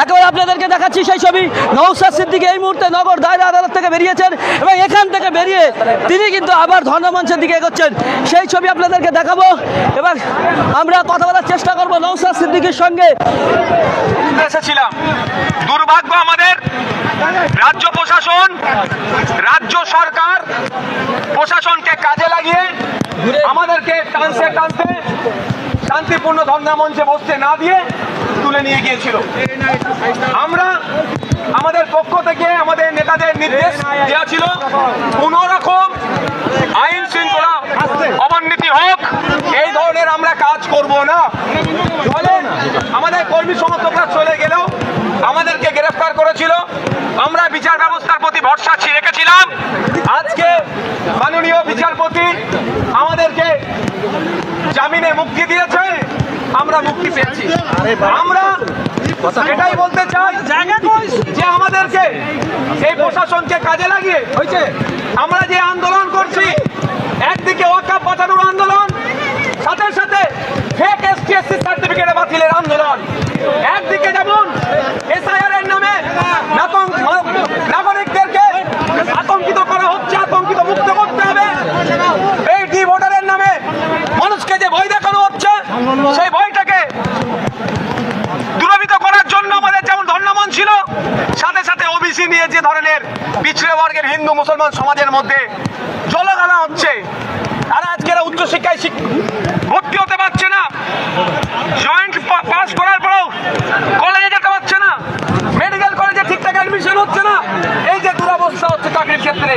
একেবারে আপনাদেরকে দেখাচ্ছি সেই ছবি। নওশাদ সিদ্দিকী এই মুহূর্তে নগর দায়রা আদালত থেকে বেরিয়েছেন এবং এখান থেকে বেরিয়ে তিনি কিন্তু আবার ধর্ণা মঞ্চের দিকে এগোচ্ছেন, সেই ছবি আপনাদেরকে দেখাবো এবং আমরা কথা বলার চেষ্টা করবো নওশাদ সিদ্দিকীর সঙ্গে। এসেছিলাম, দুর্ভাগ্য আমাদের রাজ্য প্রশাসন, রাজ্য সরকার প্রশাসনকে কাজে লাগিয়ে আমাদেরকে টানতে টানতে শান্তিপূর্ণ ধর্ণা মঞ্চে বসতে না দিয়ে তুলে নিয়ে গিয়েছিল। আমরা আমাদের পক্ষ থেকে আমাদের নেতাদের নির্দেশ দেওয়া ছিল কোন রকম আইন শৃঙ্খলা অবনতি হোক, এই ধরনের আমরা কাজ করব না। বলেন আমাদের কর্মী সমর্থকরা চলে গেলেও আমাদেরকে গ্রেফতার করেছিল। আমরা বিচার ব্যবস্থার প্রতি ভরসা রেখেছিলাম। আজকে মাননীয় বিচারপতি আমাদেরকে জামিনে মুক্তি দিয়েছে, আমরা মুক্তি পেয়েছি। আমরা এটাই বলতে চাই যে আমাদেরকে এই প্রশাসনকে কাজে লাগিয়ে আমরা যে আন্দোলন করছি, একদিকে ওয়াকফ বাঁচানোর আন্দোলন, সাথে সাথে ফেক এসটি/এসসি সার্টিফিকেট বাতিলের আন্দোলন। একদিকে যেমন এসআইআর এর নামে নাগরিকদেরকে আতঙ্কিত করা হচ্ছে, আতঙ্কিত মুক্ত করতে হবে। এই ডি ভোটারের নামে মানুষকে যে ভয় দেখানো হচ্ছে, সেই ভয়টাকে দূরীভূত করার জন্য আমাদের যেমন ধর্ণামন ছিল, সাথে সাথে ওবিসি নিয়ে যে ধরনের পিছড়ে বর্গের হিন্দু মুসলমান সমাজের মধ্যে জলগালা হচ্ছে, তারা আজকের উচ্চশিক্ষায় ভর্তি হতে পারছে না, জয়েন্ট পাস করার পরেও কলেজে যেতে পারছে না, মেডিকেল কলেজে ঠিকঠাক অ্যাডমিশন হচ্ছে না, এই যে দুরবস্থা হচ্ছে চাকরির ক্ষেত্রে।